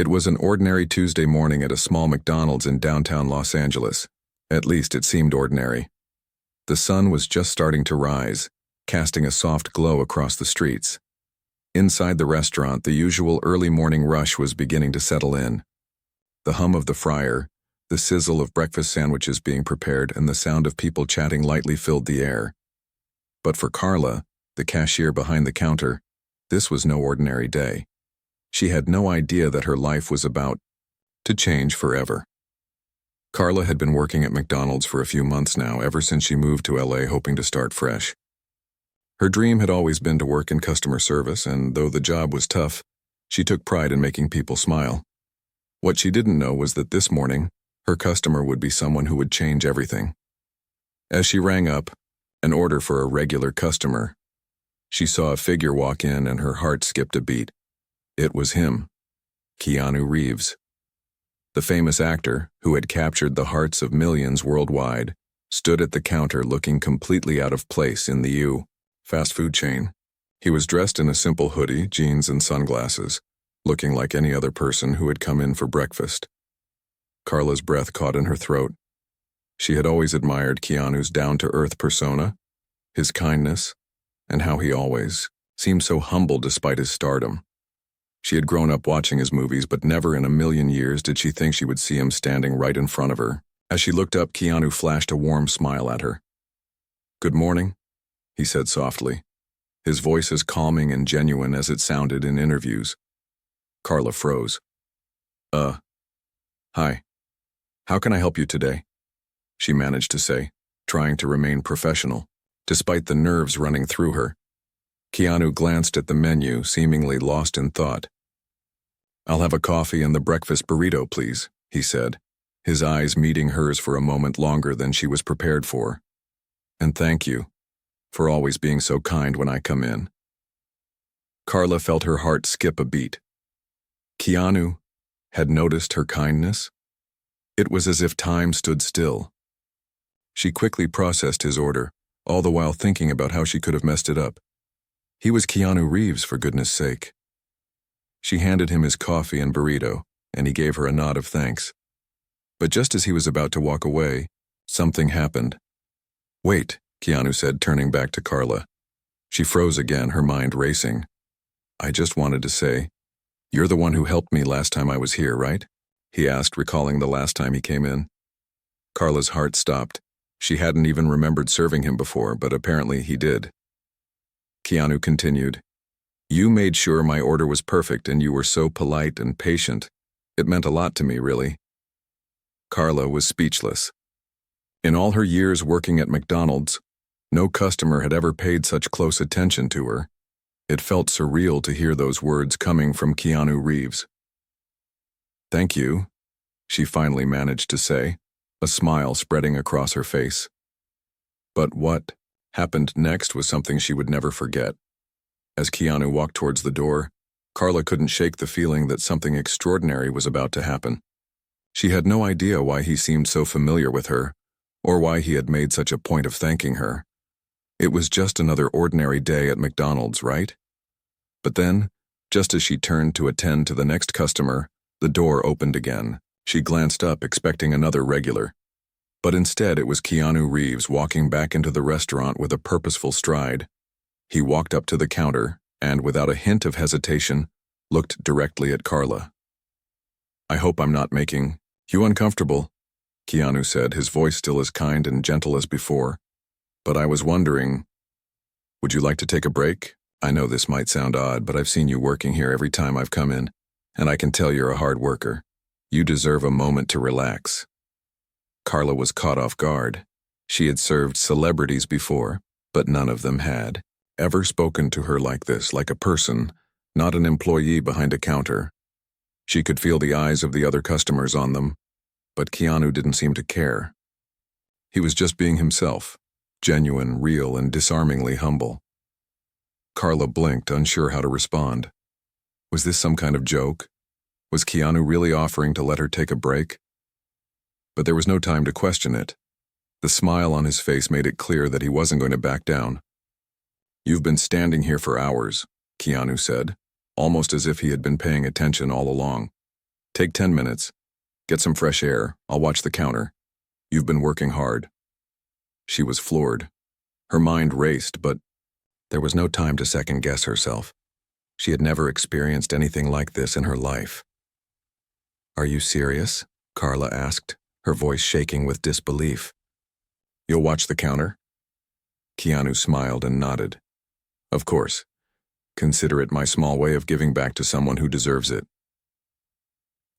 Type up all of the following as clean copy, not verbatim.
It was an ordinary Tuesday morning at a small McDonald's in downtown Los Angeles. At least it seemed ordinary. The sun was just starting to rise, casting a soft glow across the streets. Inside the restaurant, the usual early morning rush was beginning to settle in. The hum of the fryer, the sizzle of breakfast sandwiches being prepared, and the sound of people chatting lightly filled the air. But for Carla, the cashier behind the counter, this was no ordinary day. She had no idea that her life was about to change forever. Carla had been working at McDonald's for a few months now, ever since she moved to LA hoping to start fresh. Her dream had always been to work in customer service, and though the job was tough, she took pride in making people smile. What she didn't know was that this morning, her customer would be someone who would change everything. As she rang up an order for a regular customer, she saw a figure walk in and her heart skipped a beat. It was him, Keanu Reeves. The famous actor, who had captured the hearts of millions worldwide, stood at the counter looking completely out of place in the fast food chain. He was dressed in a simple hoodie, jeans, and sunglasses, looking like any other person who had come in for breakfast. Carla's breath caught in her throat. She had always admired Keanu's down-to-earth persona, his kindness, and how he always seemed so humble despite his stardom. She had grown up watching his movies, but never in a million years did she think she would see him standing right in front of her. As she looked up, Keanu flashed a warm smile at her. "Good morning," he said softly, his voice as calming and genuine as it sounded in interviews. Carla froze. Hi. How can I help you today?" she managed to say, trying to remain professional, despite the nerves running through her. Keanu glanced at the menu, seemingly lost in thought. "I'll have a coffee and the breakfast burrito, please," he said, his eyes meeting hers for a moment longer than she was prepared for. "And thank you for always being so kind when I come in." Carla felt her heart skip a beat. Keanu had noticed her kindness. It was as if time stood still. She quickly processed his order, all the while thinking about how she could have messed it up. He was Keanu Reeves, for goodness sake. She handed him his coffee and burrito, and he gave her a nod of thanks. But just as he was about to walk away, something happened. "Wait," Keanu said, turning back to Carla. She froze again, her mind racing. "I just wanted to say, you're the one who helped me last time I was here, right?" he asked, recalling the last time he came in. Carla's heart stopped. She hadn't even remembered serving him before, but apparently he did. Keanu continued, "You made sure my order was perfect and you were so polite and patient. It meant a lot to me, really." Carla was speechless. In all her years working at McDonald's, no customer had ever paid such close attention to her. It felt surreal to hear those words coming from Keanu Reeves. "Thank you," she finally managed to say, a smile spreading across her face. But what happened next was something she would never forget. As Keanu walked towards the door, Carla couldn't shake the feeling that something extraordinary was about to happen. She had no idea why he seemed so familiar with her, or why he had made such a point of thanking her. It was just another ordinary day at McDonald's, right? But then, just as she turned to attend to the next customer, the door opened again. She glanced up, expecting another regular. But instead it was Keanu Reeves walking back into the restaurant with a purposeful stride. He walked up to the counter and, without a hint of hesitation, looked directly at Carla. "I hope I'm not making you uncomfortable," Keanu said, his voice still as kind and gentle as before. "But I was wondering, would you like to take a break? I know this might sound odd, but I've seen you working here every time I've come in, and I can tell you're a hard worker. You deserve a moment to relax." Carla was caught off guard. She had served celebrities before, but none of them had ever spoken to her like this, like a person, not an employee behind a counter. She could feel the eyes of the other customers on them, but Keanu didn't seem to care. He was just being himself, genuine, real, and disarmingly humble. Carla blinked, unsure how to respond. Was this some kind of joke? Was Keanu really offering to let her take a break? But there was no time to question it. The smile on his face made it clear that he wasn't going to back down. "You've been standing here for hours," Keanu said, almost as if he had been paying attention all along. Take 10 minutes. Get some fresh air. I'll watch the counter. You've been working hard. She was floored. Her mind raced, but there was no time to second-guess herself. She had never experienced anything like this in her life. "Are you serious?" Carla asked, her voice shaking with disbelief. "You'll watch the counter?" Keanu smiled and nodded. "Of course. Consider it my small way of giving back to someone who deserves it."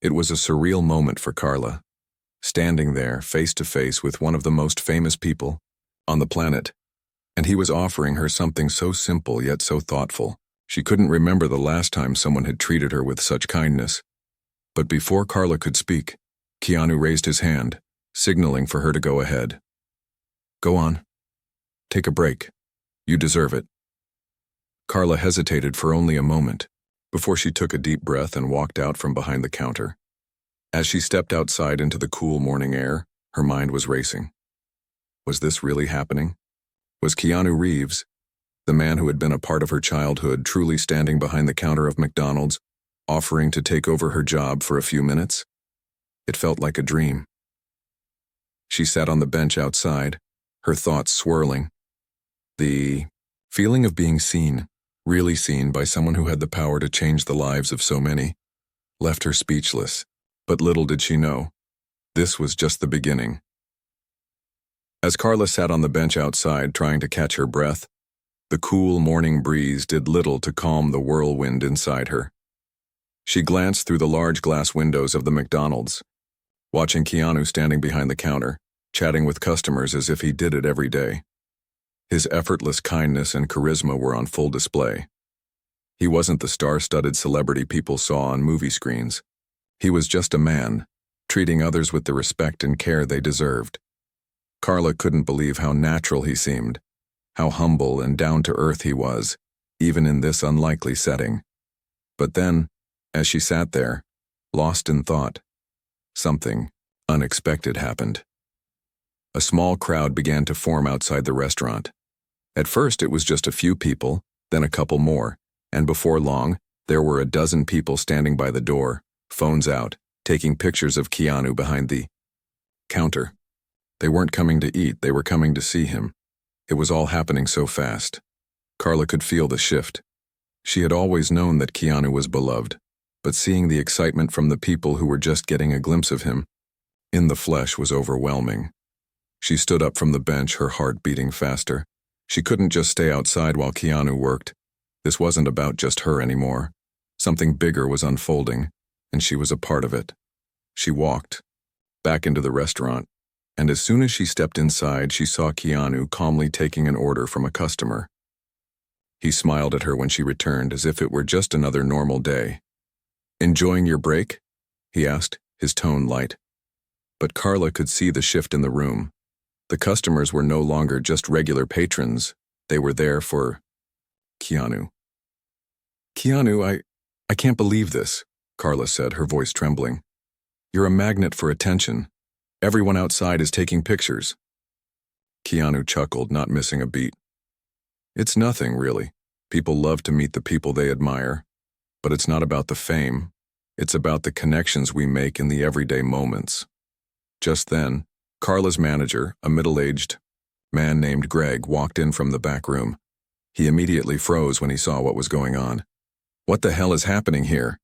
It was a surreal moment for Carla, standing there face to face with one of the most famous people on the planet, and he was offering her something so simple yet so thoughtful. She couldn't remember the last time someone had treated her with such kindness. But before Carla could speak, Keanu raised his hand, signaling for her to go ahead. "Go on. Take a break. You deserve it." Carla hesitated for only a moment, before she took a deep breath and walked out from behind the counter. As she stepped outside into the cool morning air, her mind was racing. Was this really happening? Was Keanu Reeves, the man who had been a part of her childhood, truly standing behind the counter of McDonald's, offering to take over her job for a few minutes? It felt like a dream. She sat on the bench outside, her thoughts swirling. The feeling of being seen, really seen by someone who had the power to change the lives of so many, left her speechless. But little did she know, this was just the beginning. As Carla sat on the bench outside trying to catch her breath, the cool morning breeze did little to calm the whirlwind inside her. She glanced through the large glass windows of the McDonald's, watching Keanu standing behind the counter, chatting with customers as if he did it every day. His effortless kindness and charisma were on full display. He wasn't the star-studded celebrity people saw on movie screens. He was just a man, treating others with the respect and care they deserved. Carla couldn't believe how natural he seemed, how humble and down-to-earth he was, even in this unlikely setting. But then, as she sat there, lost in thought, something unexpected happened. A small crowd began to form outside the restaurant. At first it was just a few people, then a couple more, and before long, there were a dozen people standing by the door, phones out, taking pictures of Keanu behind the counter. They weren't coming to eat, they were coming to see him. It was all happening so fast. Carla could feel the shift. She had always known that Keanu was beloved, but seeing the excitement from the people who were just getting a glimpse of him in the flesh was overwhelming. She stood up from the bench, her heart beating faster. She couldn't just stay outside while Keanu worked. This wasn't about just her anymore. Something bigger was unfolding, and she was a part of it. She walked back into the restaurant, and as soon as she stepped inside, she saw Keanu calmly taking an order from a customer. He smiled at her when she returned as if it were just another normal day. "Enjoying your break?" he asked, his tone light. But Carla could see the shift in the room. The customers were no longer just regular patrons. They were there for Keanu. "Keanu, I can't believe this," Carla said, her voice trembling. "You're a magnet for attention. Everyone outside is taking pictures." Keanu chuckled, not missing a beat. "It's nothing, really. People love to meet the people they admire. But it's not about the fame. It's about the connections we make in the everyday moments." Just then, Carla's manager, a middle-aged man named Greg, walked in from the back room. He immediately froze when he saw what was going on. "What the hell is happening here?"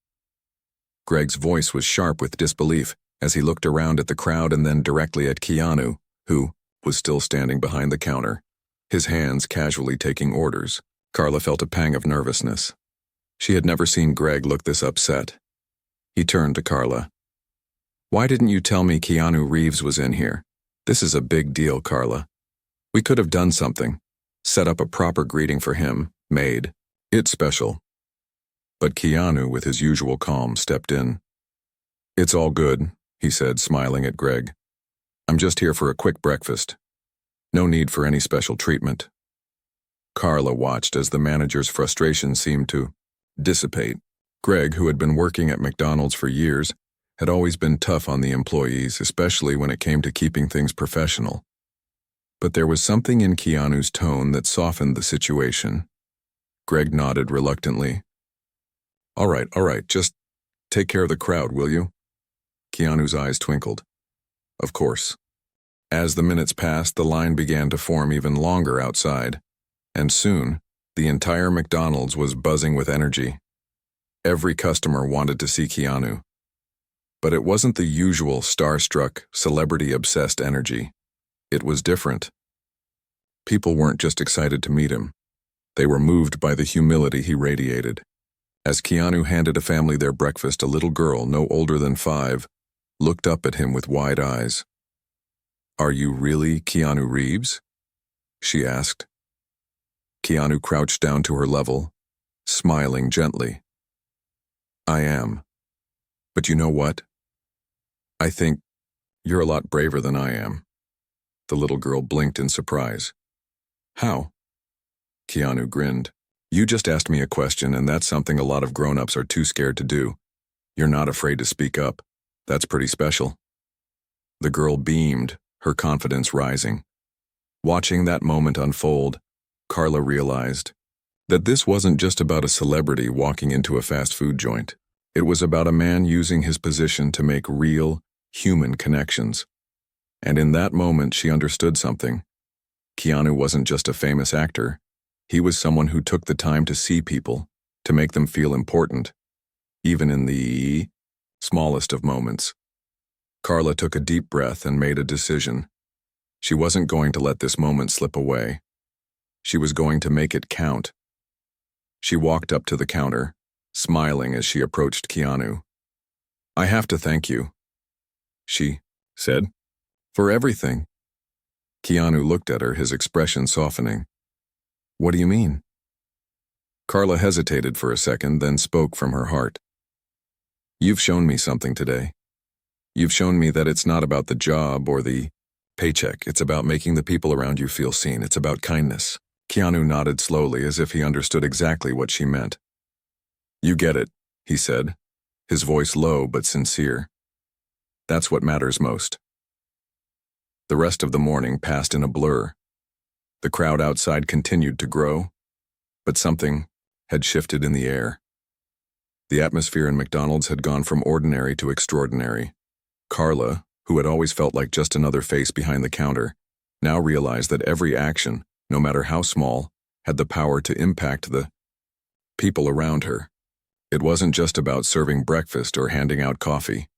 Greg's voice was sharp with disbelief as he looked around at the crowd and then directly at Keanu, who was still standing behind the counter, his hands casually taking orders. Carla felt a pang of nervousness. She had never seen Greg look this upset. He turned to Carla. "Why didn't you tell me Keanu Reeves was in here? This is a big deal, Carla. We could have done something. Set up a proper greeting for him, made it special." But Keanu, with his usual calm, stepped in. "It's all good," he said, smiling at Greg. "I'm just here for a quick breakfast. No need for any special treatment." Carla watched as the manager's frustration seemed to dissipate. Greg, who had been working at McDonald's for years, had always been tough on the employees, especially when it came to keeping things professional. But there was something in Keanu's tone that softened the situation. Greg nodded reluctantly. All right, just take care of the crowd, will you?" Keanu's eyes twinkled. Of course. As the minutes passed, the line began to form even longer outside, and soon, the entire McDonald's was buzzing with energy. Every customer wanted to see Keanu. But it wasn't the usual starstruck, celebrity-obsessed energy. It was different. People weren't just excited to meet him. They were moved by the humility he radiated. As Keanu handed a family their breakfast, a little girl, no older than 5, looked up at him with wide eyes. "Are you really Keanu Reeves?" she asked. Keanu crouched down to her level, smiling gently. "I am. But you know what? I think you're a lot braver than I am." The little girl blinked in surprise. "How?" Keanu grinned. "You just asked me a question, and that's something a lot of grown-ups are too scared to do. You're not afraid to speak up. That's pretty special." The girl beamed, her confidence rising. Watching that moment unfold, Carla realized that this wasn't just about a celebrity walking into a fast food joint. It was about a man using his position to make real, human connections. And in that moment, she understood something. Keanu wasn't just a famous actor. He was someone who took the time to see people, to make them feel important, even in the smallest of moments. Carla took a deep breath and made a decision. She wasn't going to let this moment slip away. She was going to make it count. She walked up to the counter, smiling as she approached Keanu. "I have to thank you," she said, "for everything." Keanu looked at her, his expression softening. "What do you mean?" Carla hesitated for a second, then spoke from her heart. "You've shown me something today. You've shown me that it's not about the job or the paycheck. It's about making the people around you feel seen. It's about kindness." Keanu nodded slowly, as if he understood exactly what she meant. "You get it," he said, his voice low but sincere. "That's what matters most." The rest of the morning passed in a blur. The crowd outside continued to grow, but something had shifted in the air. The atmosphere in McDonald's had gone from ordinary to extraordinary. Carla, who had always felt like just another face behind the counter, now realized that every action, no matter how small, had the power to impact the people around her. It wasn't just about serving breakfast or handing out coffee.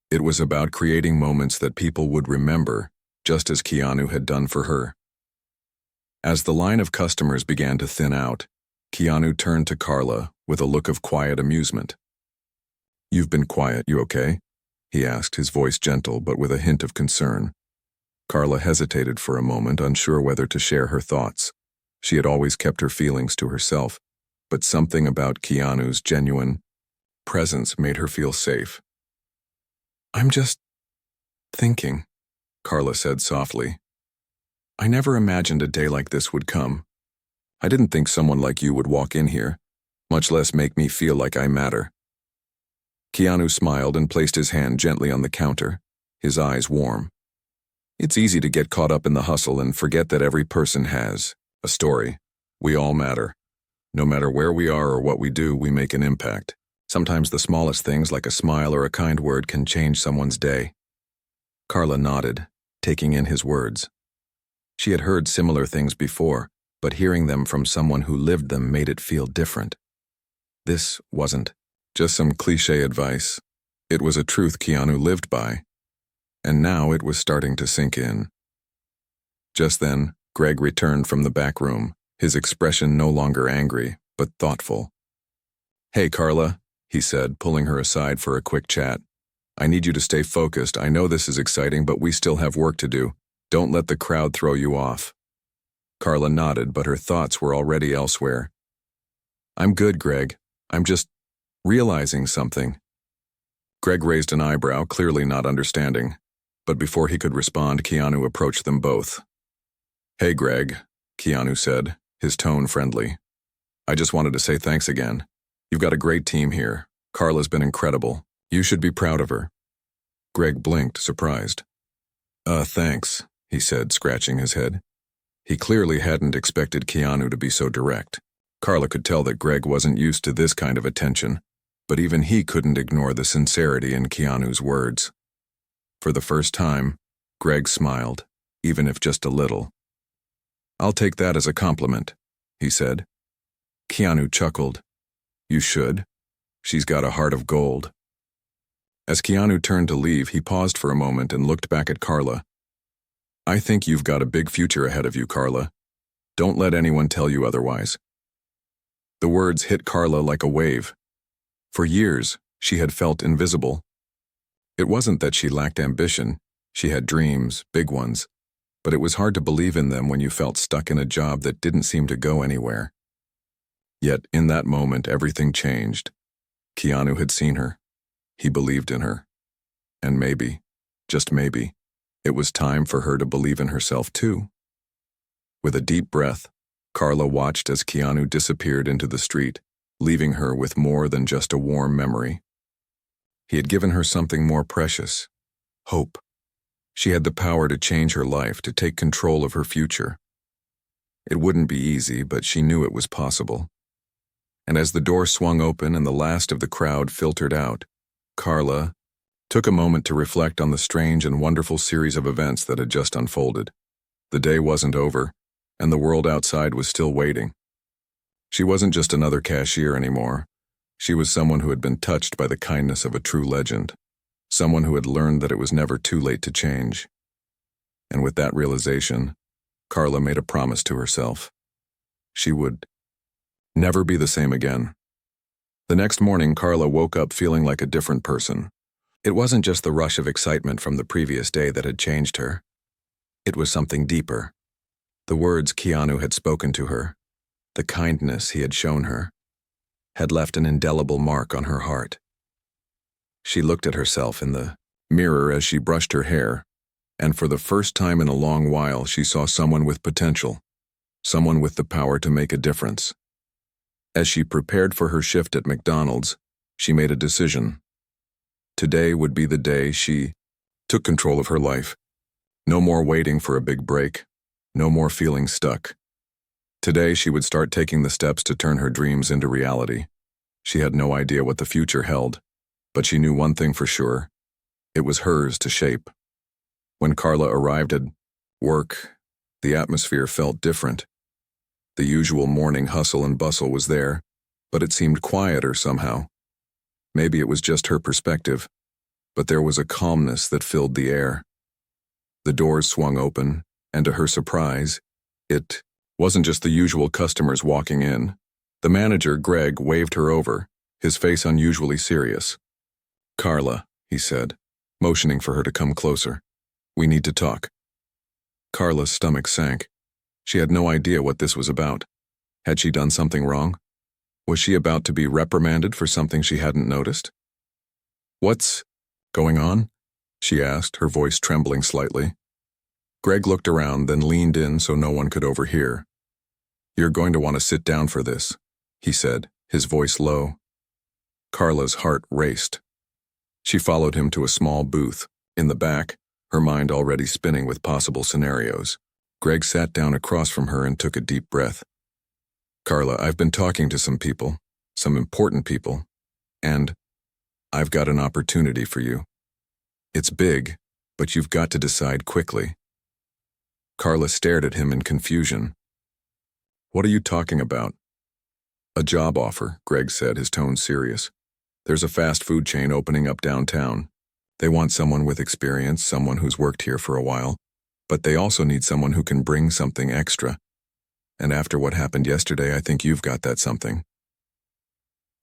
It was about creating moments that people would remember, just as Keanu had done for her. As the line of customers began to thin out, Keanu turned to Carla with a look of quiet amusement. "You've been quiet, you okay?" he asked, his voice gentle but with a hint of concern. Carla hesitated for a moment, unsure whether to share her thoughts. She had always kept her feelings to herself, but something about Keanu's genuine presence made her feel safe. "I'm just thinking," Carla said softly. "I never imagined a day like this would come. I didn't think someone like you would walk in here, much less make me feel like I matter." Keanu smiled and placed his hand gently on the counter, his eyes warm. "It's easy to get caught up in the hustle and forget that every person has a story. We all matter. No matter where we are or what we do, we make an impact. Sometimes the smallest things, like a smile or a kind word, can change someone's day." Carla nodded, taking in his words. She had heard similar things before, but hearing them from someone who lived them made it feel different. This wasn't just some cliché advice. It was a truth Keanu lived by, and now it was starting to sink in. Just then, Greg returned from the back room, his expression no longer angry, but thoughtful. "Hey, Carla," he said, pulling her aside for a quick chat. "I need you to stay focused. I know this is exciting, but we still have work to do. Don't let the crowd throw you off." Carla nodded, but her thoughts were already elsewhere. "I'm good, Greg. I'm just realizing something." Greg raised an eyebrow, clearly not understanding, but before he could respond, Keanu approached them both. "Hey, Greg," Keanu said, his tone friendly. "I just wanted to say thanks again. You've got a great team here. Carla's been incredible. You should be proud of her." Greg blinked, surprised. Thanks," he said, scratching his head. He clearly hadn't expected Keanu to be so direct. Carla could tell that Greg wasn't used to this kind of attention, but even he couldn't ignore the sincerity in Keanu's words. For the first time, Greg smiled, even if just a little. "I'll take that as a compliment," he said. Keanu chuckled. "You should. She's got a heart of gold." As Keanu turned to leave, he paused for a moment and looked back at Carla. "I think you've got a big future ahead of you, Carla. Don't let anyone tell you otherwise." The words hit Carla like a wave. For years, she had felt invisible. It wasn't that she lacked ambition. She had dreams, big ones, but it was hard to believe in them when you felt stuck in a job that didn't seem to go anywhere. Yet, in that moment, everything changed. Keanu had seen her. He believed in her. And maybe, just maybe, it was time for her to believe in herself too. With a deep breath, Carla watched as Keanu disappeared into the street, leaving her with more than just a warm memory. He had given her something more precious: hope. She had the power to change her life, to take control of her future. It wouldn't be easy, but she knew it was possible. And as the door swung open and the last of the crowd filtered out, Carla took a moment to reflect on the strange and wonderful series of events that had just unfolded. The day wasn't over, and the world outside was still waiting. She wasn't just another cashier anymore. She was someone who had been touched by the kindness of a true legend, someone who had learned that it was never too late to change. And with that realization, Carla made a promise to herself. She would never be the same again. The next morning, Carla woke up feeling like a different person. It wasn't just the rush of excitement from the previous day that had changed her. It was something deeper. The words Keanu had spoken to her, the kindness he had shown her, had left an indelible mark on her heart. She looked at herself in the mirror as she brushed her hair, and for the first time in a long while she saw someone with potential, someone with the power to make a difference. As she prepared for her shift at McDonald's, she made a decision. Today would be the day she took control of her life. No more waiting for a big break. No more feeling stuck. Today she would start taking the steps to turn her dreams into reality. She had no idea what the future held, but she knew one thing for sure. It was hers to shape. When Carla arrived at work, the atmosphere felt different. The usual morning hustle and bustle was there, but it seemed quieter somehow. Maybe it was just her perspective, but there was a calmness that filled the air. The doors swung open, and to her surprise, it wasn't just the usual customers walking in. The manager, Greg, waved her over, his face unusually serious. "Carla," he said, motioning for her to come closer. "We need to talk." Carla's stomach sank. She had no idea what this was about. Had she done something wrong? Was she about to be reprimanded for something she hadn't noticed? "What's going on?" she asked, her voice trembling slightly. Greg looked around, then leaned in so no one could overhear. "You're going to want to sit down for this," he said, his voice low. Carla's heart raced. She followed him to a small booth. In the back, her mind already spinning with possible scenarios, Greg sat down across from her and took a deep breath. "Carla, I've been talking to some people, some important people, and I've got an opportunity for you. It's big, but you've got to decide quickly." Carla stared at him in confusion. "What are you talking about?" "A job offer," Greg said, his tone serious. "There's a fast food chain opening up downtown. They want someone with experience, someone who's worked here for a while, but they also need someone who can bring something extra. And after what happened yesterday, I think you've got that something."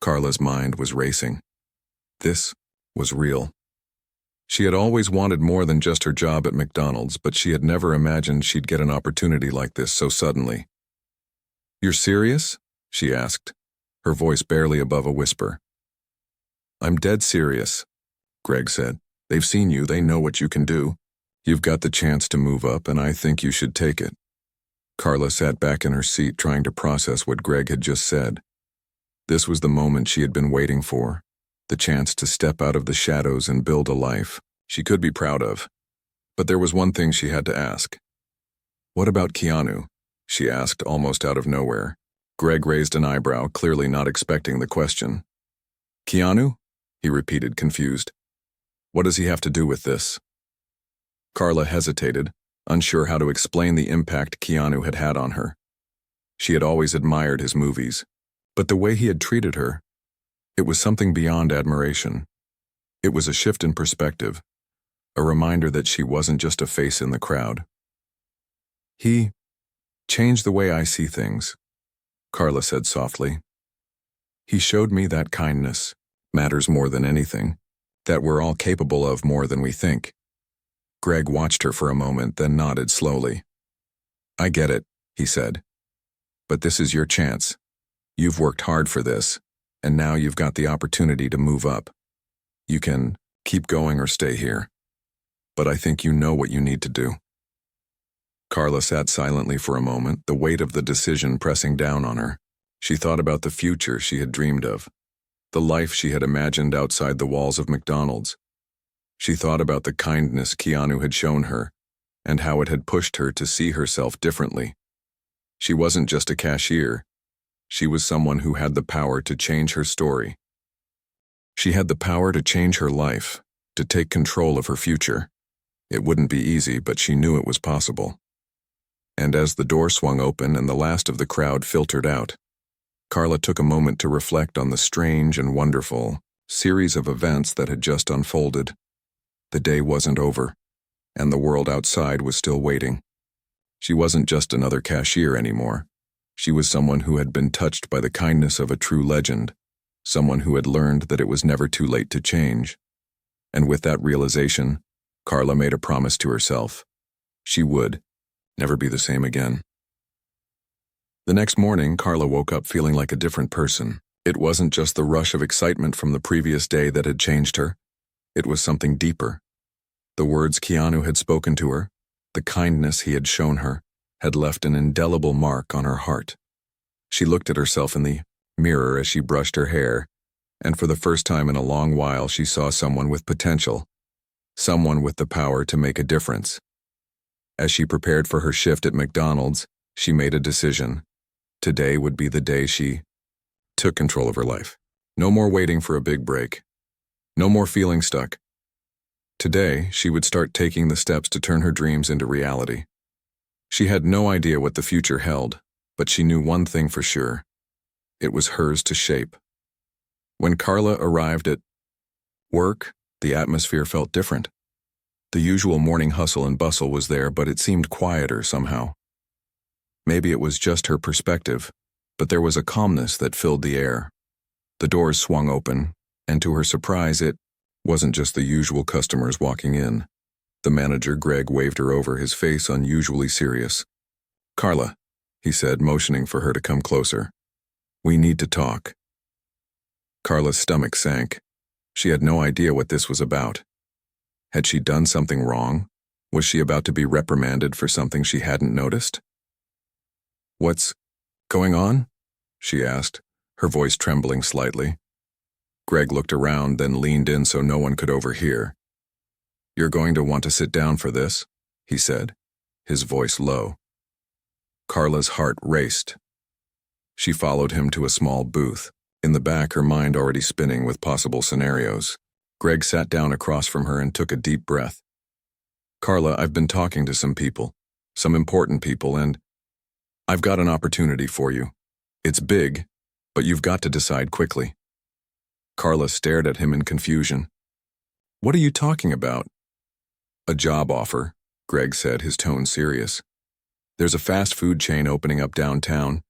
Carla's mind was racing. This was real. She had always wanted more than just her job at McDonald's, but she had never imagined she'd get an opportunity like this so suddenly. "You're serious?" she asked, her voice barely above a whisper. "I'm dead serious," Greg said. "They've seen you, they know what you can do. You've got the chance to move up, and I think you should take it." Carla sat back in her seat trying to process what Greg had just said. This was the moment she had been waiting for. The chance to step out of the shadows and build a life she could be proud of. But there was one thing she had to ask. "What about Keanu?" she asked almost out of nowhere. Greg raised an eyebrow, clearly not expecting the question. "Keanu?" he repeated, confused. "What does he have to do with this?" Carla hesitated, unsure how to explain the impact Keanu had had on her. She had always admired his movies, but the way he had treated her, it was something beyond admiration. It was a shift in perspective, a reminder that she wasn't just a face in the crowd. He changed the way I see things, Carla said softly. He showed me that kindness matters more than anything, that we're all capable of more than we think. Greg watched her for a moment, then nodded slowly. I get it, he said. But this is your chance. You've worked hard for this, and now you've got the opportunity to move up. You can keep going or stay here. But I think you know what you need to do. Carla sat silently for a moment, the weight of the decision pressing down on her. She thought about the future she had dreamed of, the life she had imagined outside the walls of McDonald's. She thought about the kindness Keanu had shown her, and how it had pushed her to see herself differently. She wasn't just a cashier. She was someone who had the power to change her story. She had the power to change her life, to take control of her future. It wouldn't be easy, but she knew it was possible. And as the door swung open and the last of the crowd filtered out, Carla took a moment to reflect on the strange and wonderful series of events that had just unfolded. The day wasn't over, and the world outside was still waiting. She wasn't just another cashier anymore. She was someone who had been touched by the kindness of a true legend, someone who had learned that it was never too late to change. And with that realization, Carla made a promise to herself. She would never be the same again. The next morning, Carla woke up feeling like a different person. It wasn't just the rush of excitement from the previous day that had changed her. It was something deeper. The words Keanu had spoken to her, the kindness he had shown her, had left an indelible mark on her heart. She looked at herself in the mirror as she brushed her hair, and for the first time in a long while she saw someone with potential, someone with the power to make a difference. As she prepared for her shift at McDonald's, she made a decision. Today would be the day she took control of her life. No more waiting for a big break. No more feeling stuck. Today, she would start taking the steps to turn her dreams into reality. She had no idea what the future held, but she knew one thing for sure. It was hers to shape. When Carla arrived at work, the atmosphere felt different. The usual morning hustle and bustle was there, but it seemed quieter somehow. Maybe it was just her perspective, but there was a calmness that filled the air. The doors swung open, and to her surprise, it wasn't just the usual customers walking in. The manager, Greg, waved her over, his face unusually serious. Carla, he said, motioning for her to come closer. We need to talk. Carla's stomach sank. She had no idea what this was about. Had she done something wrong? Was she about to be reprimanded for something she hadn't noticed? What's going on? She asked, her voice trembling slightly. Greg looked around, then leaned in so no one could overhear. You're going to want to sit down for this, he said, his voice low. Carla's heart raced. She followed him to a small booth, in the back her mind already spinning with possible scenarios. Greg sat down across from her and took a deep breath. Carla, I've been talking to some people, some important people, and I've got an opportunity for you. It's big, but you've got to decide quickly. Carla stared at him in confusion. What are you talking about? A job offer, Greg said, his tone serious. There's a fast food chain opening up downtown.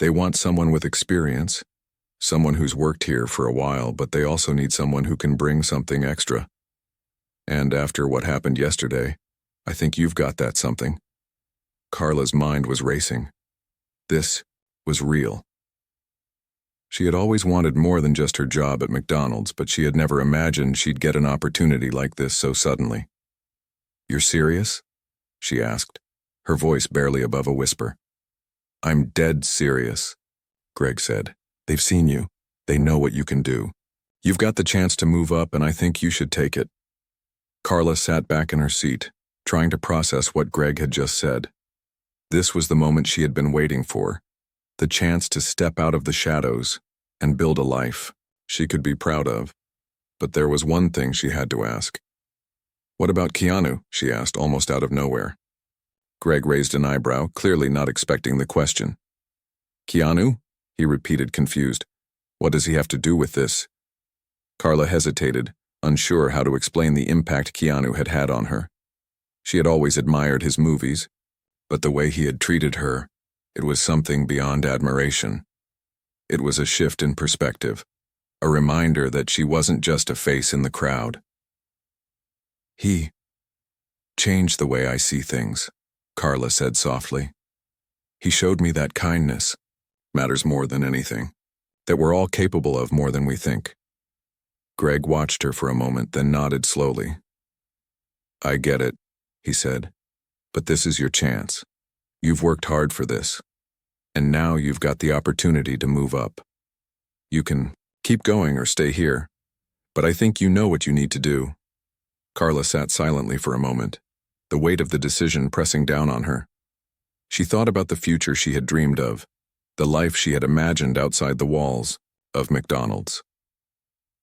They want someone with experience, someone who's worked here for a while, but they also need someone who can bring something extra. And after what happened yesterday, I think you've got that something. Carla's mind was racing. This was real. She had always wanted more than just her job at McDonald's, but she had never imagined she'd get an opportunity like this so suddenly. You're serious? She asked, her voice barely above a whisper. I'm dead serious, Greg said. They've seen you. They know what you can do. You've got the chance to move up, and I think you should take it. Carla sat back in her seat, trying to process what Greg had just said. This was the moment she had been waiting for, the chance to step out of the shadows and build a life she could be proud of. But there was one thing she had to ask. What about Keanu? She asked, almost out of nowhere. Greg raised an eyebrow, clearly not expecting the question. Keanu? He repeated, confused. What does he have to do with this? Carla hesitated, unsure how to explain the impact Keanu had had on her. She had always admired his movies, but the way he had treated her, it was something beyond admiration. It was a shift in perspective, a reminder that she wasn't just a face in the crowd. He changed the way I see things, Carla said softly. He showed me that kindness matters more than anything, that we're all capable of more than we think. Greg watched her for a moment, then nodded slowly. I get it, he said, but this is your chance. You've worked hard for this, and now you've got the opportunity to move up. You can keep going or stay here, but I think you know what you need to do. Carla sat silently for a moment, the weight of the decision pressing down on her. She thought about the future she had dreamed of, the life she had imagined outside the walls of McDonald's.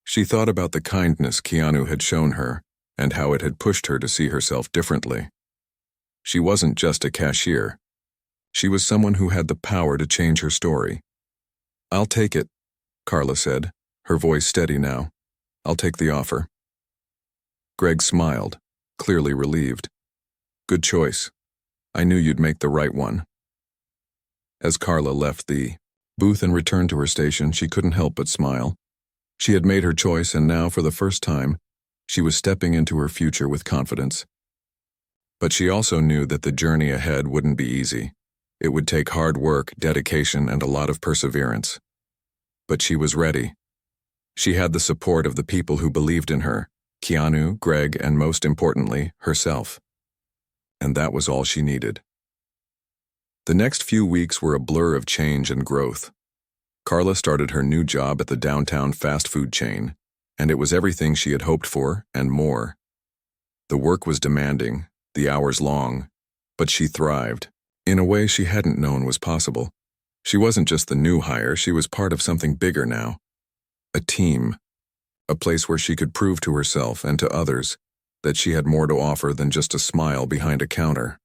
She thought about the kindness Keanu had shown her and how it had pushed her to see herself differently. She wasn't just a cashier. She was someone who had the power to change her story. I'll take it, Carla said, her voice steady now. I'll take the offer. Greg smiled, clearly relieved. Good choice. I knew you'd make the right one. As Carla left the booth and returned to her station, she couldn't help but smile. She had made her choice, and now, for the first time, she was stepping into her future with confidence. But she also knew that the journey ahead wouldn't be easy. It would take hard work, dedication, and a lot of perseverance. But she was ready. She had the support of the people who believed in her, Keanu, Greg, and most importantly, herself. And that was all she needed. The next few weeks were a blur of change and growth. Carla started her new job at the downtown fast food chain, and it was everything she had hoped for and more. The work was demanding, the hours long, but she thrived, in a way she hadn't known was possible. She wasn't just the new hire, she was part of something bigger now. A team, a place where she could prove to herself and to others that she had more to offer than just a smile behind a counter.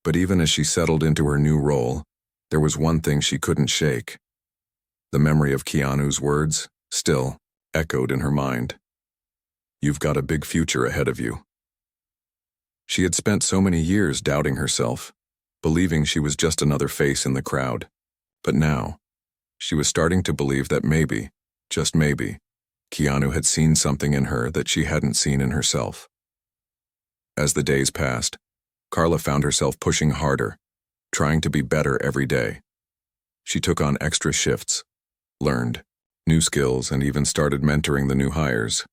But even as she settled into her new role, there was one thing she couldn't shake. The memory of Keanu's words still echoed in her mind. You've got a big future ahead of you. She had spent so many years doubting herself, believing she was just another face in the crowd. But now, she was starting to believe that maybe, just maybe, Keanu had seen something in her that she hadn't seen in herself. As the days passed, Carla found herself pushing harder, trying to be better every day. She took on extra shifts, learned new skills, and even started mentoring the new hires.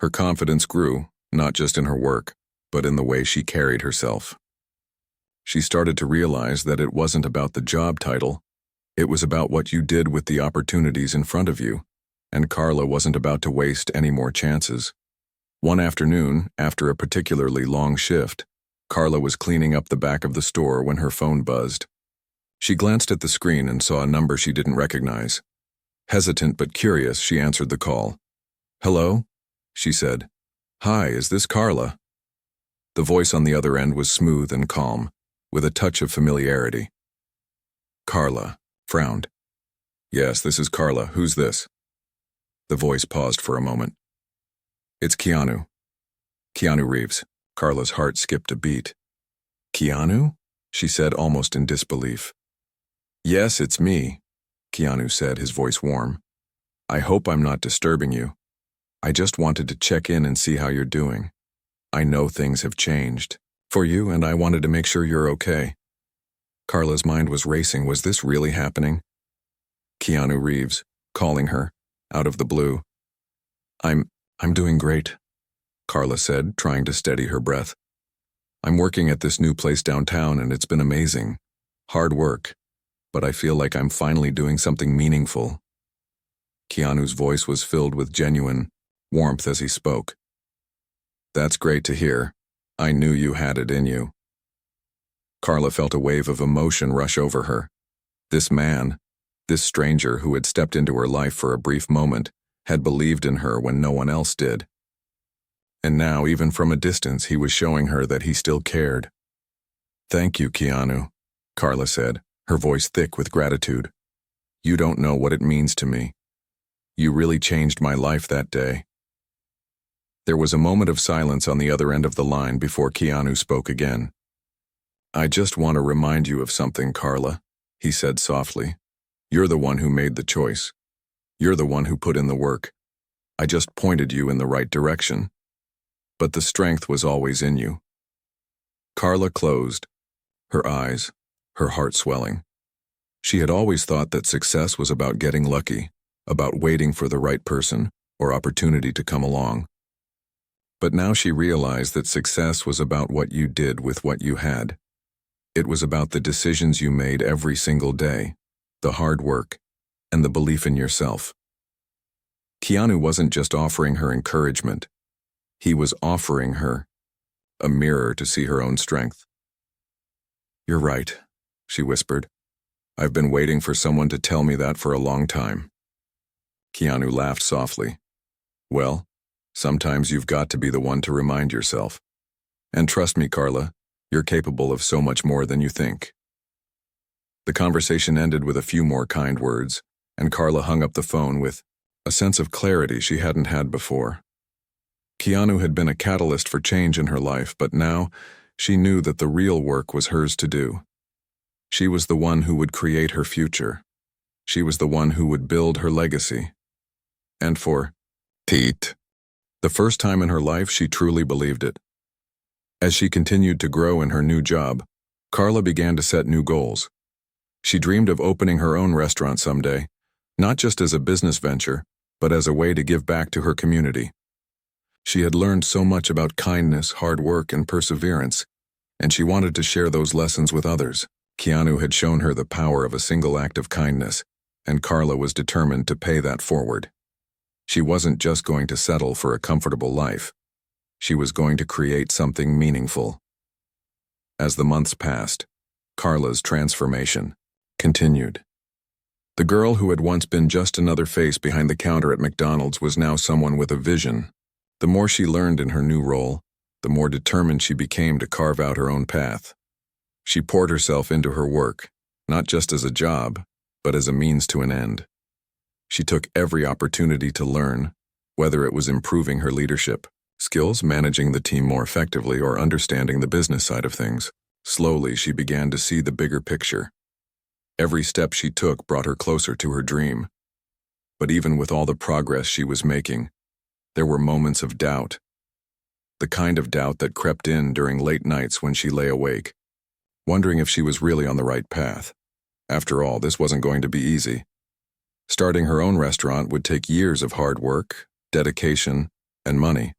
Her confidence grew, not just in her work, but in the way she carried herself. She started to realize that it wasn't about the job title, it was about what you did with the opportunities in front of you, and Carla wasn't about to waste any more chances. One afternoon, after a particularly long shift, Carla was cleaning up the back of the store when her phone buzzed. She glanced at the screen and saw a number she didn't recognize. Hesitant but curious, she answered the call. Hello? She said. Hi, is this Carla? The voice on the other end was smooth and calm, with a touch of familiarity. Carla frowned. Yes, this is Carla. Who's this? The voice paused for a moment. It's Keanu. Keanu Reeves. Carla's heart skipped a beat. Keanu? She said, almost in disbelief. Yes, it's me, Keanu said, his voice warm. I hope I'm not disturbing you. I just wanted to check in and see how you're doing. I know things have changed for you, and I wanted to make sure you're okay. Carla's mind was racing. Was this really happening? Keanu Reeves, calling her, out of the blue. I'm doing great, Carla said, trying to steady her breath. I'm working at this new place downtown, and it's been amazing. Hard work, but I feel like I'm finally doing something meaningful. Keanu's voice was filled with genuine warmth as he spoke. That's great to hear. I knew you had it in you. Carla felt a wave of emotion rush over her. This man, this stranger who had stepped into her life for a brief moment, had believed in her when no one else did. And now, even from a distance, he was showing her that he still cared. "Thank you, Keanu," Carla said, her voice thick with gratitude. "You don't know what it means to me. You really changed my life that day." There was a moment of silence on the other end of the line before Keanu spoke again. "I just want to remind you of something, Carla," he said softly. "You're the one who made the choice. You're the one who put in the work. I just pointed you in the right direction. But the strength was always in you." Carla closed, her eyes, her heart swelling. She had always thought that success was about getting lucky, about waiting for the right person or opportunity to come along. But now she realized that success was about what you did with what you had. It was about the decisions you made every single day, the hard work, and the belief in yourself. Keanu wasn't just offering her encouragement. He was offering her a mirror to see her own strength. "You're right," she whispered. "I've been waiting for someone to tell me that for a long time." Keanu laughed softly. "Well, sometimes you've got to be the one to remind yourself. And trust me, Carla, you're capable of so much more than you think." The conversation ended with a few more kind words, and Carla hung up the phone with a sense of clarity she hadn't had before. Keanu had been a catalyst for change in her life, but now she knew that the real work was hers to do. She was the one who would create her future. She was the one who would build her legacy. And for Pete, the first time in her life, she truly believed it. As she continued to grow in her new job, Carla began to set new goals. She dreamed of opening her own restaurant someday, not just as a business venture, but as a way to give back to her community. She had learned so much about kindness, hard work, and perseverance, and she wanted to share those lessons with others. Keanu had shown her the power of a single act of kindness, and Carla was determined to pay that forward. She wasn't just going to settle for a comfortable life. She was going to create something meaningful. As the months passed, Carla's transformation continued. The girl who had once been just another face behind the counter at McDonald's was now someone with a vision. The more she learned in her new role, the more determined she became to carve out her own path. She poured herself into her work, not just as a job, but as a means to an end. She took every opportunity to learn, whether it was improving her leadership skills, managing the team more effectively, or understanding the business side of things. Slowly, she began to see the bigger picture. Every step she took brought her closer to her dream. But even with all the progress she was making, there were moments of doubt. The kind of doubt that crept in during late nights when she lay awake, wondering if she was really on the right path. After all, this wasn't going to be easy. Starting her own restaurant would take years of hard work, dedication, and money.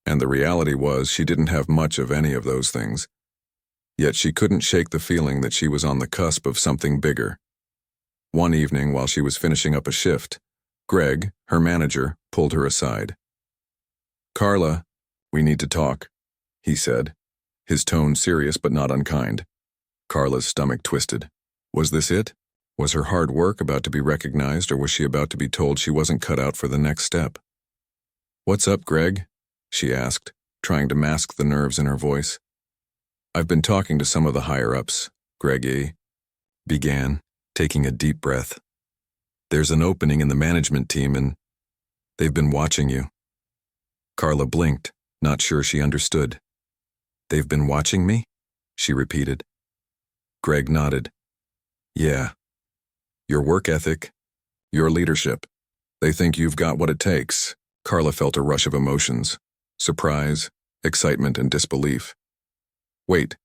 And the reality was she didn't have much of any of those things. Yet she couldn't shake the feeling that she was on the cusp of something bigger. One evening, while she was finishing up a shift, Greg, her manager, pulled her aside. "Carla, we need to talk," he said, his tone serious but not unkind. Carla's stomach twisted. Was this it? Was her hard work about to be recognized, or was she about to be told she wasn't cut out for the next step? "What's up, Greg?" she asked, trying to mask the nerves in her voice. "I've been talking to some of the higher-ups," Greg began, taking a deep breath. "There's an opening in the management team and they've been watching you." Carla blinked, not sure she understood. "They've been watching me?" she repeated. Greg nodded. "Yeah. Your work ethic, your leadership. They think you've got what it takes." Carla felt a rush of emotions. Surprise, excitement, and disbelief. "Wait,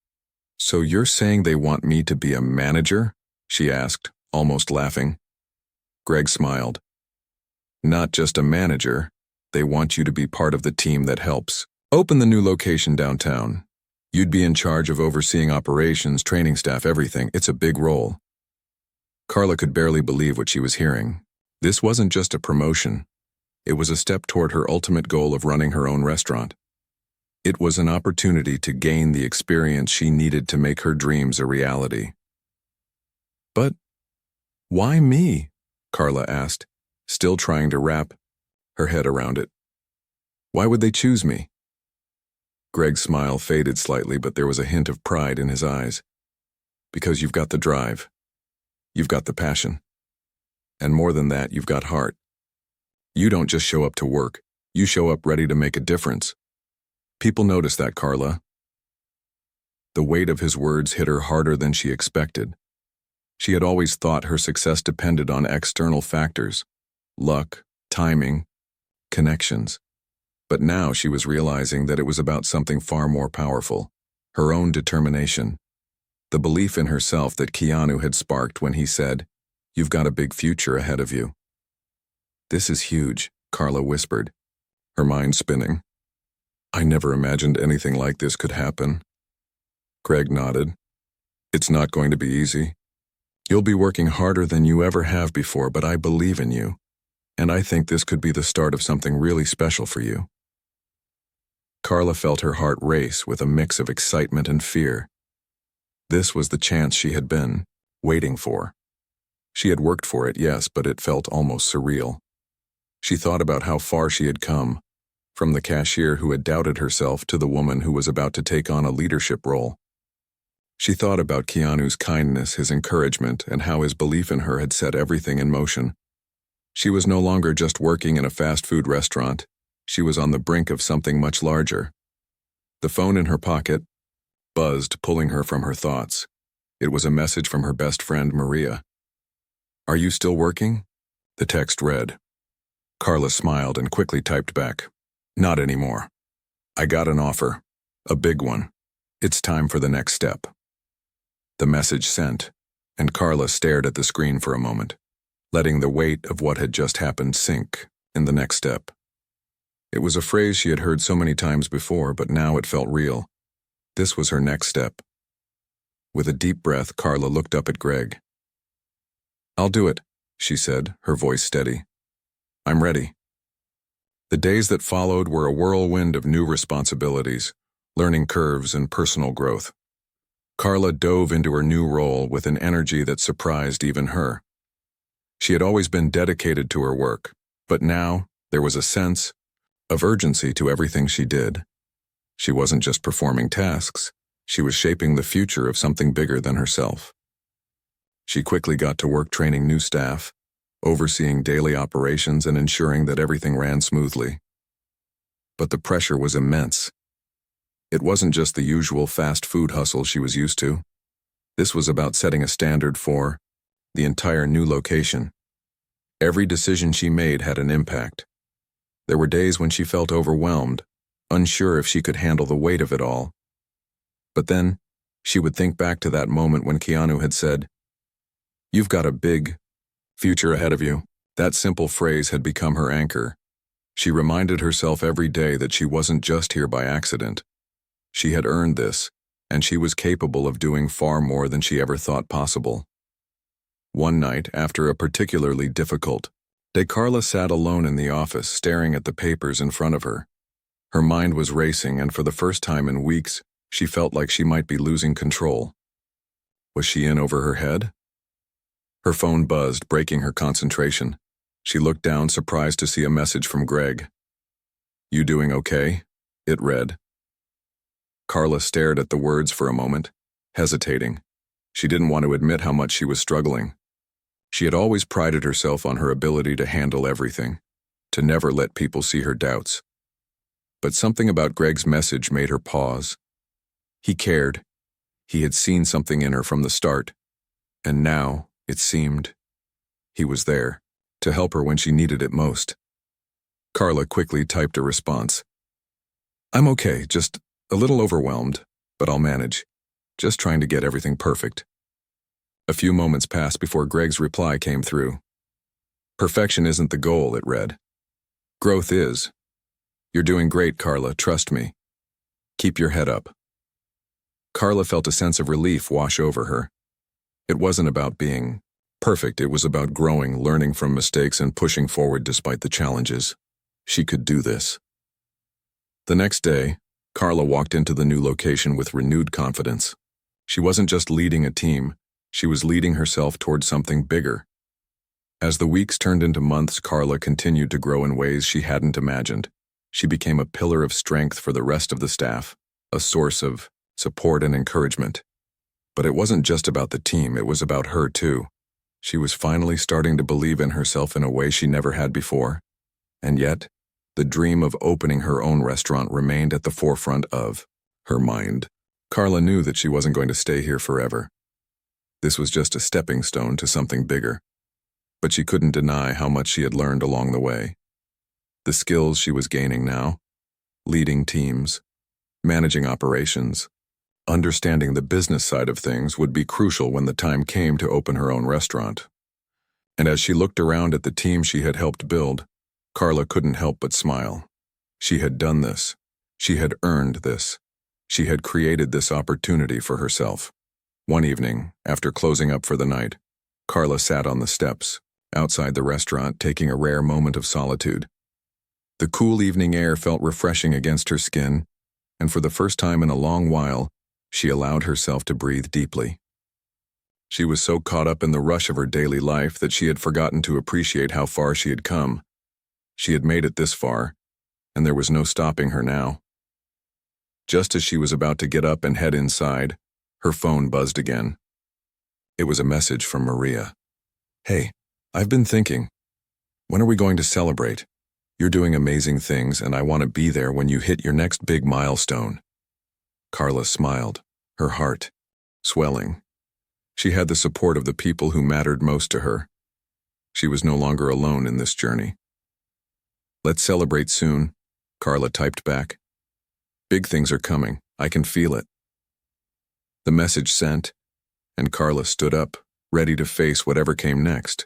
so you're saying they want me to be a manager?" she asked, almost laughing. Greg smiled. "Not just a manager. They want you to be part of the team that helps open the new location downtown. You'd be in charge of overseeing operations, training staff, everything. It's a big role." Carla could barely believe what she was hearing. This wasn't just a promotion. It was a step toward her ultimate goal of running her own restaurant. It was an opportunity to gain the experience she needed to make her dreams a reality. "But why me?" Carla asked, still trying to wrap her head around it. "Why would they choose me? Greg's smile faded slightly, but there was a hint of pride in his eyes. Because you've got the drive. You've got the passion. And more than that, you've got heart. You don't just show up to work. You show up ready to make a difference. People notice that, Carla. The weight of his words hit her harder than she expected. She had always thought her success depended on external factors, luck, timing, connections. But now she was realizing that it was about something far more powerful, her own determination, the belief in herself that Keanu had sparked when he said, "You've got a big future ahead of you." "This is huge," Carla whispered, her mind spinning. "I never imagined anything like this could happen." Greg nodded. "It's not going to be easy. You'll be working harder than you ever have before, but I believe in you, and I think this could be the start of something really special for you." Carla felt her heart race with a mix of excitement and fear. This was the chance she had been waiting for. She had worked for it, yes, but it felt almost surreal. She thought about how far she had come, from the cashier who had doubted herself to the woman who was about to take on a leadership role. She thought about Keanu's kindness, his encouragement, and how his belief in her had set everything in motion. She was no longer just working in a fast food restaurant. She was on the brink of something much larger. The phone in her pocket buzzed, pulling her from her thoughts. It was a message from her best friend, Maria. "Are you still working?" The text read. Carla smiled and quickly typed back, "Not anymore. I got an offer. A big one. It's time for the next step." The message sent, and Carla stared at the screen for a moment, letting the weight of what had just happened sink in the next step. It was a phrase she had heard so many times before, but now it felt real. This was her next step. With a deep breath, Carla looked up at Greg. "I'll do it," she said, her voice steady. "I'm ready." The days that followed were a whirlwind of new responsibilities, learning curves, and personal growth. Carla dove into her new role with an energy that surprised even her. She had always been dedicated to her work, but now there was a sense of urgency to everything she did. She wasn't just performing tasks, she was shaping the future of something bigger than herself. She quickly got to work training new staff, overseeing daily operations and ensuring that everything ran smoothly. But the pressure was immense. It wasn't just the usual fast food hustle she was used to. This was about setting a standard for the entire new location. Every decision she made had an impact. There were days when she felt overwhelmed, unsure if she could handle the weight of it all. But then, she would think back to that moment when Keanu had said, "You've got a big future ahead of you." That simple phrase had become her anchor. She reminded herself every day that she wasn't just here by accident. She had earned this, and she was capable of doing far more than she ever thought possible. One night, after a particularly difficult day, Carla sat alone in the office, staring at the papers in front of her. Her mind was racing, and for the first time in weeks, she felt like she might be losing control. Was she in over her head? Her phone buzzed, breaking her concentration. She looked down, surprised to see a message from Greg. "You doing okay?" it read. Carla stared at the words for a moment, hesitating. She didn't want to admit how much she was struggling. She had always prided herself on her ability to handle everything, to never let people see her doubts. But something about Greg's message made her pause. He cared. He had seen something in her from the start, and now, it seemed, he was there, to help her when she needed it most. Carla quickly typed a response. "I'm okay, just a little overwhelmed, but I'll manage. Just trying to get everything perfect." A few moments passed before Greg's reply came through. "Perfection isn't the goal," it read. "Growth is. You're doing great, Carla, trust me. Keep your head up." Carla felt a sense of relief wash over her. It wasn't about being perfect, it was about growing, learning from mistakes, and pushing forward despite the challenges. She could do this. The next day, Carla walked into the new location with renewed confidence. She wasn't just leading a team, she was leading herself towards something bigger. As the weeks turned into months, Carla continued to grow in ways she hadn't imagined. She became a pillar of strength for the rest of the staff, a source of support and encouragement. But it wasn't just about the team, it was about her too. She was finally starting to believe in herself in a way she never had before. And yet, the dream of opening her own restaurant remained at the forefront of her mind. Carla knew that she wasn't going to stay here forever. This was just a stepping stone to something bigger. But she couldn't deny how much she had learned along the way. The skills she was gaining now, leading teams, managing operations, understanding the business side of things would be crucial when the time came to open her own restaurant. And as she looked around at the team she had helped build, Carla couldn't help but smile. She had done this. She had earned this. She had created this opportunity for herself. One evening, after closing up for the night, Carla sat on the steps, outside the restaurant, taking a rare moment of solitude. The cool evening air felt refreshing against her skin, and for the first time in a long while, she allowed herself to breathe deeply. She was so caught up in the rush of her daily life that she had forgotten to appreciate how far she had come. She had made it this far, and there was no stopping her now. Just as she was about to get up and head inside, her phone buzzed again. It was a message from Maria. "Hey, I've been thinking. When are we going to celebrate? You're doing amazing things, and I want to be there when you hit your next big milestone." Carla smiled, her heart swelling. She had the support of the people who mattered most to her. She was no longer alone in this journey. "Let's celebrate soon," Carla typed back. "Big things are coming. I can feel it." The message sent, and Carla stood up, ready to face whatever came next.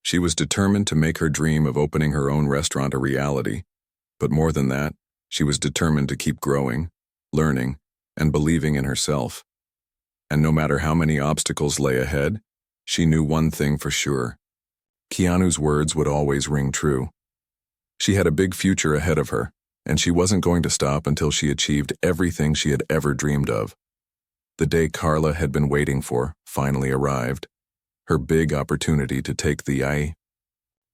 She was determined to make her dream of opening her own restaurant a reality, but more than that, she was determined to keep growing, learning, and believing in herself. And no matter how many obstacles lay ahead, she knew one thing for sure. Keanu's words would always ring true. She had a big future ahead of her, and she wasn't going to stop until she achieved everything she had ever dreamed of. The day Carla had been waiting for finally arrived, her big opportunity to take the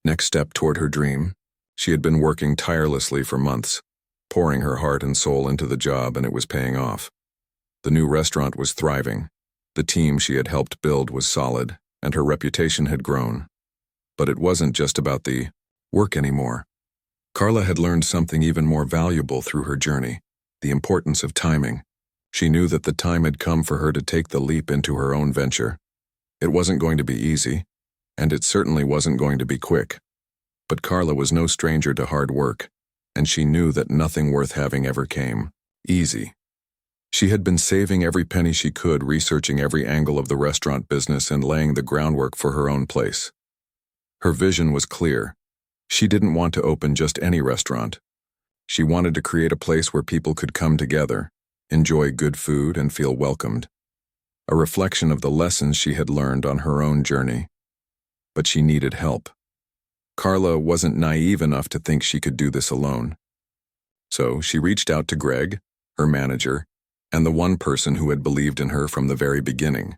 next step toward her dream. She had been working tirelessly for months, pouring her heart and soul into the job, and it was paying off. The new restaurant was thriving, the team she had helped build was solid, and her reputation had grown. But it wasn't just about the work anymore. Carla had learned something even more valuable through her journey, the importance of timing. She knew that the time had come for her to take the leap into her own venture. It wasn't going to be easy, and it certainly wasn't going to be quick. But Carla was no stranger to hard work, and she knew that nothing worth having ever came easy. She had been saving every penny she could, researching every angle of the restaurant business and laying the groundwork for her own place. Her vision was clear. She didn't want to open just any restaurant. She wanted to create a place where people could come together, enjoy good food, and feel welcomed. A reflection of the lessons she had learned on her own journey. But she needed help. Carla wasn't naive enough to think she could do this alone. So she reached out to Greg, her manager, and the one person who had believed in her from the very beginning.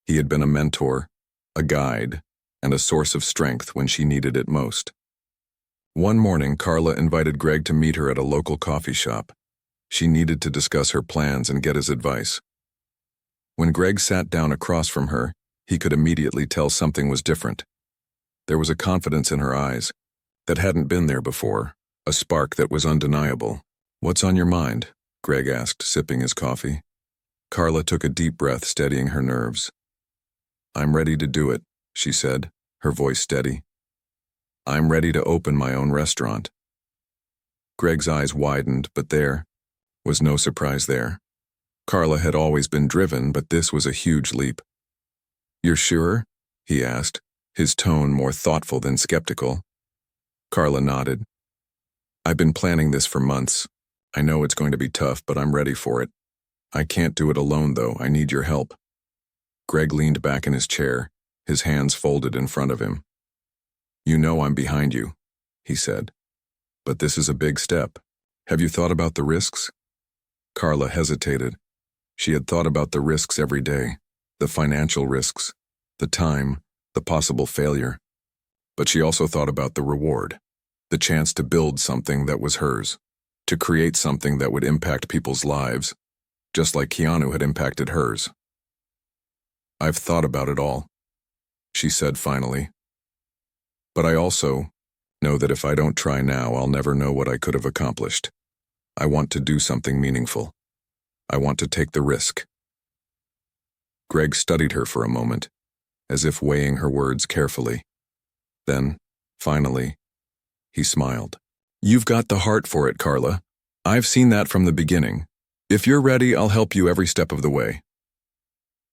He had been a mentor, a guide, and a source of strength when she needed it most. One morning, Carla invited Greg to meet her at a local coffee shop. She needed to discuss her plans and get his advice. When Greg sat down across from her, he could immediately tell something was different. There was a confidence in her eyes that hadn't been there before, a spark that was undeniable. "What's on your mind?" Greg asked, sipping his coffee. Carla took a deep breath, steadying her nerves. "I'm ready to do it," she said, her voice steady. "I'm ready to open my own restaurant." Greg's eyes widened, but there was no surprise there. Carla had always been driven, but this was a huge leap. "You're sure?" he asked, his tone more thoughtful than skeptical. Carla nodded. "I've been planning this for months. I know it's going to be tough, but I'm ready for it. I can't do it alone, though. I need your help." Greg leaned back in his chair, his hands folded in front of him. "You know I'm behind you," he said. "But this is a big step. Have you thought about the risks?" Carla hesitated. She had thought about the risks every day, the financial risks, the time, the possible failure. But she also thought about the reward. the chance to build something that was hers, to create something that would impact people's lives, just like Keanu had impacted hers. "I've thought about it all," she said finally. "But I also know that if I don't try now, I'll never know what I could have accomplished. I want to do something meaningful. I want to take the risk." Greg studied her for a moment, as if weighing her words carefully. Then, finally, he smiled. "You've got the heart for it, Carla. I've seen that from the beginning. If you're ready, I'll help you every step of the way."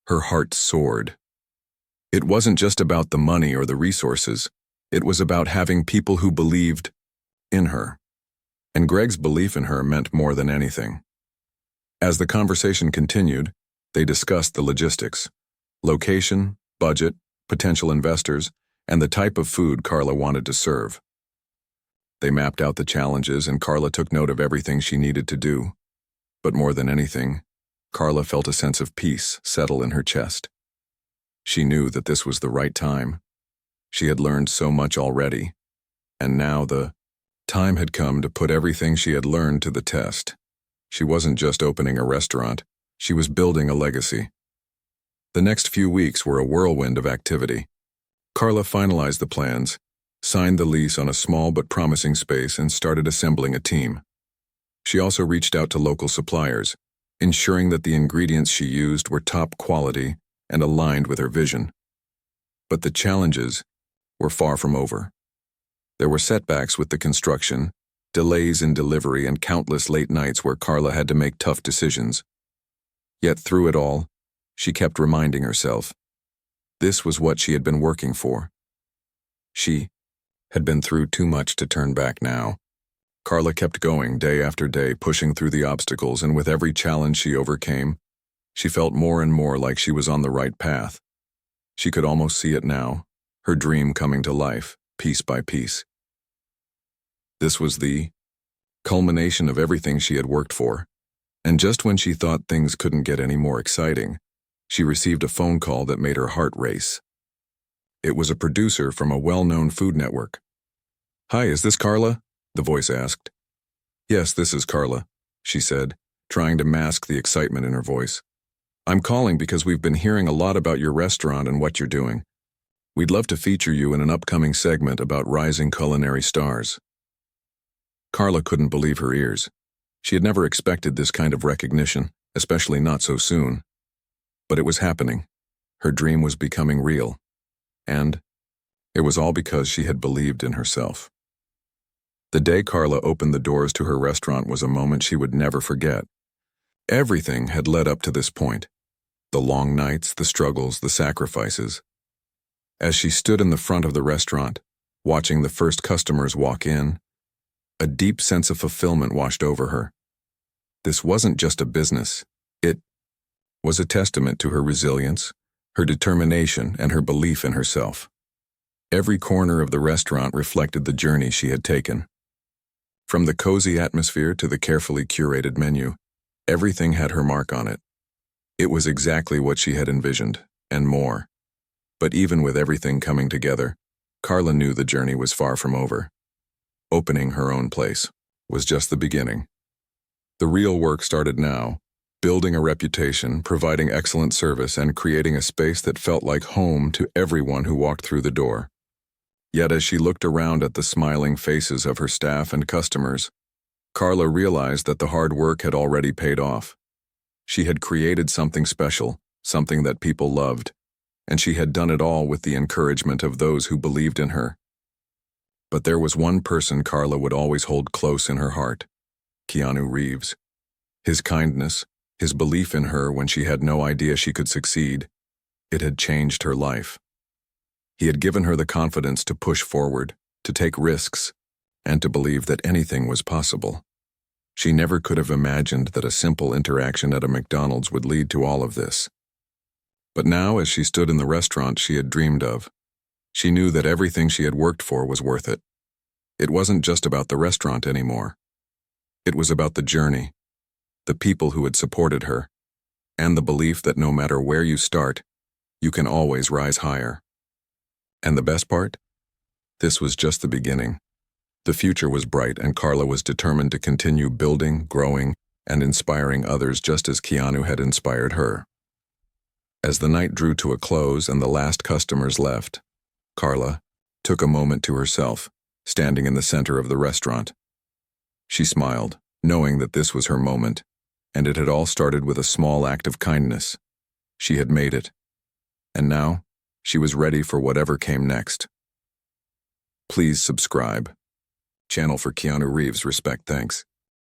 Her heart soared. It wasn't just about the money or the resources. It was about having people who believed in her. And Greg's belief in her meant more than anything. As the conversation continued, they discussed the logistics: location, budget, potential investors, and the type of food Carla wanted to serve. They mapped out the challenges, and Carla took note of everything she needed to do. But more than anything, Carla felt a sense of peace settle in her chest. She knew that this was the right time. She had learned so much already, and now the time had come to put everything she had learned to the test. She wasn't just opening a restaurant, she was building a legacy. The next few weeks were a whirlwind of activity. Carla finalized the plans, signed the lease on a small but promising space, and started assembling a team. She also reached out to local suppliers, ensuring that the ingredients she used were top quality and aligned with her vision. But the challenges were far from over. There were setbacks with the construction, delays in delivery, and countless late nights where Carla had to make tough decisions. Yet through it all, she kept reminding herself, this was what she had been working for. She had been through too much to turn back now. Carla kept going day after day, pushing through the obstacles, and with every challenge she overcame, she felt more and more like she was on the right path. She could almost see it now, her dream coming to life, piece by piece. This was the culmination of everything she had worked for, and just when she thought things couldn't get any more exciting, she received a phone call that made her heart race. It was a producer from a well-known food network. "Hi, is this Carla?" the voice asked. "Yes, this is Carla," she said, trying to mask the excitement in her voice. "I'm calling because we've been hearing a lot about your restaurant and what you're doing. We'd love to feature you in an upcoming segment about rising culinary stars." Carla couldn't believe her ears. She had never expected this kind of recognition, especially not so soon. But it was happening. Her dream was becoming real. And it was all because she had believed in herself. The day Carla opened the doors to her restaurant was a moment she would never forget. Everything had led up to this point. The long nights, the struggles, the sacrifices. As she stood in the front of the restaurant, watching the first customers walk in, a deep sense of fulfillment washed over her. This wasn't just a business. It was a testament to her resilience, her determination, and her belief in herself. Every corner of the restaurant reflected the journey she had taken. From the cozy atmosphere to the carefully curated menu, everything had her mark on it. It was exactly what she had envisioned, and more. But even with everything coming together, Carla knew the journey was far from over. Opening her own place was just the beginning. The real work started now, building a reputation, providing excellent service, and creating a space that felt like home to everyone who walked through the door. Yet as she looked around at the smiling faces of her staff and customers, Carla realized that the hard work had already paid off. She had created something special, something that people loved, and she had done it all with the encouragement of those who believed in her. But there was one person Carla would always hold close in her heart: Keanu Reeves. His kindness, his belief in her when she had no idea she could succeed, it had changed her life. He had given her the confidence to push forward, to take risks, and to believe that anything was possible. She never could have imagined that a simple interaction at a McDonald's would lead to all of this. But now, as she stood in the restaurant she had dreamed of, she knew that everything she had worked for was worth it. It wasn't just about the restaurant anymore. It was about the journey, the people who had supported her, and the belief that no matter where you start, you can always rise higher. And the best part? This was just the beginning. The future was bright, and Carla was determined to continue building, growing, and inspiring others just as Keanu had inspired her. As the night drew to a close and the last customers left, Carla took a moment to herself, standing in the center of the restaurant. She smiled, knowing that this was her moment, and it had all started with a small act of kindness. She had made it, and now she was ready for whatever came next. Please subscribe. Channel for Keanu Reeves. Respect. Thanks.